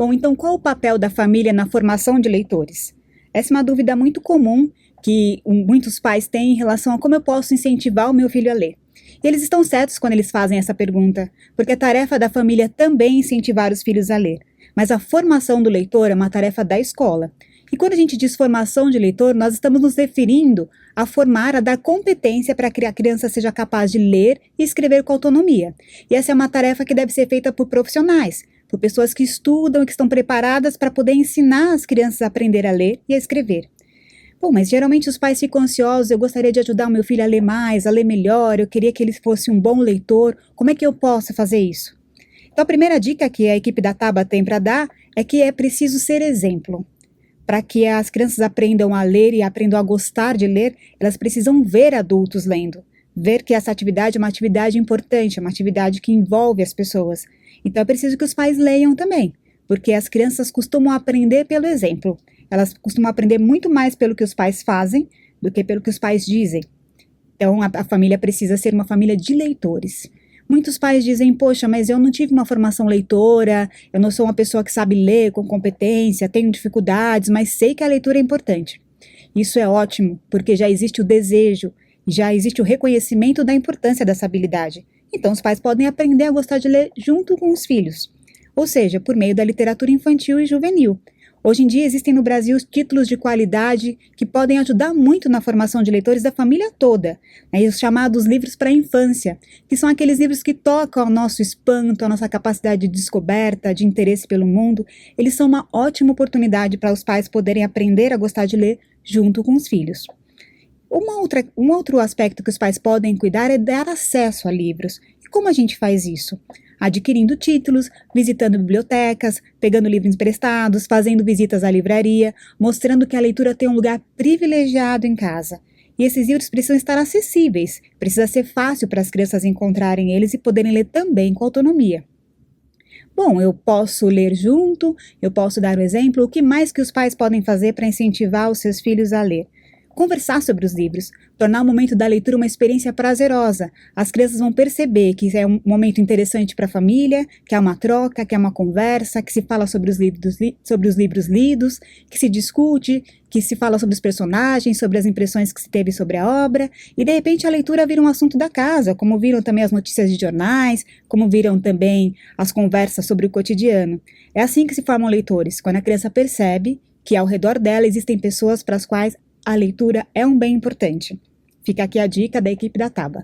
Bom, então qual o papel da família na formação de leitores? Essa é uma dúvida muito comum que muitos pais têm em relação a como eu posso incentivar o meu filho a ler. E eles estão certos quando eles fazem essa pergunta, porque a tarefa da família também é incentivar os filhos a ler. Mas a formação do leitor é uma tarefa da escola. E quando a gente diz formação de leitor, nós estamos nos referindo a formar, a dar competência para que a criança seja capaz de ler e escrever com autonomia. E essa é uma tarefa que deve ser feita por profissionais, por pessoas que estudam e que estão preparadas para poder ensinar as crianças a aprender a ler e a escrever. Bom, mas geralmente os pais ficam ansiosos, eu gostaria de ajudar o meu filho a ler mais, a ler melhor, eu queria que ele fosse um bom leitor, como é que eu posso fazer isso? Então a primeira dica que a equipe da Taba tem para dar é que é preciso ser exemplo. Para que as crianças aprendam a ler e aprendam a gostar de ler, elas precisam ver adultos lendo. Ver que essa atividade é uma atividade importante, é uma atividade que envolve as pessoas. Então é preciso que os pais leiam também, porque as crianças costumam aprender pelo exemplo. Elas costumam aprender muito mais pelo que os pais fazem do que pelo que os pais dizem. Então a família precisa ser uma família de leitores. Muitos pais dizem, poxa, mas eu não tive uma formação leitora, eu não sou uma pessoa que sabe ler com competência, tenho dificuldades, mas sei que a leitura é importante. Isso é ótimo, porque já existe o desejo, já existe o reconhecimento da importância dessa habilidade. Então os pais podem aprender a gostar de ler junto com os filhos, ou seja, por meio da literatura infantil e juvenil. Hoje em dia existem no Brasil títulos de qualidade que podem ajudar muito na formação de leitores da família toda, né? Os chamados livros para a infância, que são aqueles livros que tocam ao nosso espanto, a nossa capacidade de descoberta, de interesse pelo mundo. Eles são uma ótima oportunidade para os pais poderem aprender a gostar de ler junto com os filhos. Um outro aspecto que os pais podem cuidar é dar acesso a livros. E como a gente faz isso? Adquirindo títulos, visitando bibliotecas, pegando livros emprestados, fazendo visitas à livraria, mostrando que a leitura tem um lugar privilegiado em casa. E esses livros precisam estar acessíveis, precisa ser fácil para as crianças encontrarem eles e poderem ler também com autonomia. Bom, eu posso ler junto, eu posso dar o exemplo, o que mais que os pais podem fazer para incentivar os seus filhos a ler? Conversar sobre os livros, tornar o momento da leitura uma experiência prazerosa. As crianças vão perceber que é um momento interessante para a família, que é uma troca, que é uma conversa, que se fala sobre os livros lidos, que se discute, que se fala sobre os personagens, sobre as impressões que se teve sobre a obra, e de repente a leitura vira um assunto da casa, como viram também as notícias de jornais, como viram também as conversas sobre o cotidiano. É assim que se formam leitores, quando a criança percebe que ao redor dela existem pessoas para as quais a leitura é um bem importante. Fica aqui a dica da equipe da Taba.